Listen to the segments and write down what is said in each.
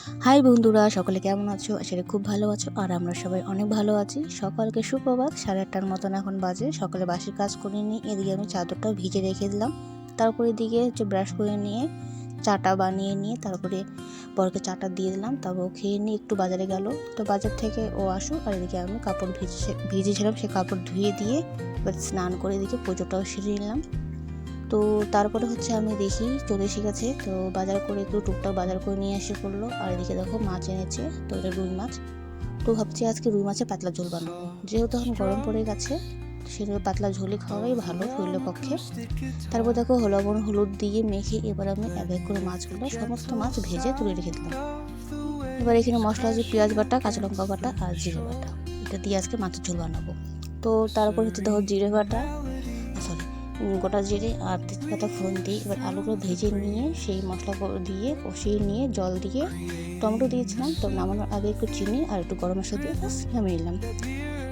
High বন্ধুরা, সকলে কেমন আছো? আশা করি খুব ভালো আছো। আর আমরা সবাই অনেক ভালো আছি। সকালকে সুপ্রভাত। 8:30টার মতন এখন বাজে। সকালে বাসির কাজ করে নিয়ে এদিকে আমি চাদরটাও ভিজে রেখে দিলাম। তারপরে এদিকে ব্রাশ করে নিয়ে চাটা বানিয়ে নিয়ে তারপরে বরকে চাটা দিয়ে দিলাম। তারপর ও খেয়ে নিয়ে একটু বাজারে গেল। তো বাজার থেকে ও আসুক, আর এদিকে আমি কাপড় ভিজেছিলাম, সে কাপড় ধুয়ে দিয়ে এবার স্নান করে এদিকে পুজোটাও সেরে নিলাম। তো তারপরে আমি দেখি চলে এসে গেছে। তো বাজার করে একটু টুকটাক বাজার করে নিয়ে এসে পড়লো। আর এদিকে দেখো মাছ এনেছে, তো এটা রুই মাছ। তো ভাবছি আজকে রুই মাছের পাতলা ঝোল বানাবো, যেহেতু এখন গরম পড়ে গেছে, সেটা পাতলা ঝোলই খাওয়াই ভালো শরীরের পক্ষে। তারপর দেখো লবণ হলুদ দিয়ে মেখে এবার আমি এক এক করে মাছগুলো সমস্ত মাছ ভেজে তুলে রেখে দিলাম। এবার এখানে মশলা আছে পেঁয়াজ বাটা, কাঁচা লঙ্কা বাটা আর জিরে বাটা, এটা দিয়ে আজকে মাছের ঝোল বানাবো। তো তারপর দেখো জিরে বাটা, গোটা জিরে আর তেজপাতা ফোড়ন দিয়ে এবার আলুগুলো ভেজে নিয়ে সেই মশলা দিয়ে কষিয়ে নিয়ে জল দিয়ে টমেটো দিয়েছিলাম। তো নামানোর আগে একটু চিনি আর একটু গরম মশলা দিয়ে বাস নামিয়ে নিলাম।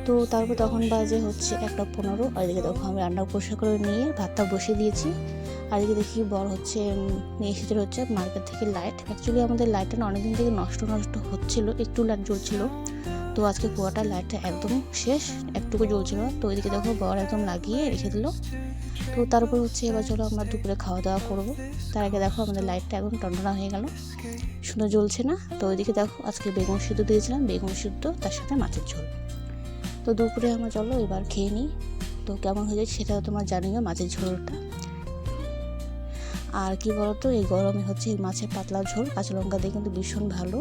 তো তারপর তখন বাজে 1:15। আর এদিকে দেখো আমি রান্না পরিষ্কার করে নিয়ে ভাতটা বসিয়ে দিয়েছি। আর এদিকে দেখি বড় নিয়ে এসেছিল মার্কেট থেকে লাইট। অ্যাকচুয়ালি আমাদের লাইটটা না অনেকদিন থেকে নষ্ট হচ্ছিলো, একটু লাইট জ্বলছিল। তো আজকে কুয়াটা লাইটটা একদম শেষ, একটুকু জ্বলছিল। তো এদিকে দেখো বড় একদম লাগিয়ে রেখে দিল। তো তারপর এবার চলো আমরা দুপুরে খাওয়া দাওয়া করবো। তার আগে দেখো আমাদের লাইটটা একদম টনটনা হয়ে গেল, সুন্দর জ্বলছে না। তো ওইদিকে দেখো আজকে বেগুন সিদ্ধ দিয়েছিলাম, বেগুন সিদ্ধ তার সাথে মাছের ঝোল। তো দুপুরে আমরা চলো এবার খেয়ে নিই। তো কেমন হয়ে যায় সেটা তোমার জানিও মাছের ঝোলটা। আর কি বলতো, এই গরমে এই মাছের পাতলা ঝোল কাঁচা লঙ্কা দিয়ে কিন্তু ভীষণ ভালো।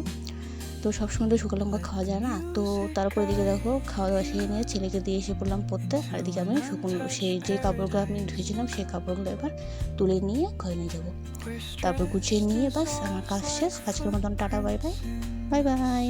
তো সবসময় তো শুকনো লঙ্কা খাওয়া যায় না। তো তারপর এদিকে দেখো খাওয়া দাওয়া সেরে নিয়ে ছেলেকে দিয়ে এসে পড়লাম পড়তে। আর এদিকে আমি সেই যে কাপড়গুলো আমি ধুয়েছিলাম সেই কাপড়গুলো এবার তুলে নিয়ে ঘরে নিয়ে যাবো। তারপর গুছিয়ে নিয়ে বাস আমার কাজ শেষ। আজকের মতন tata, bye bye, bye bye.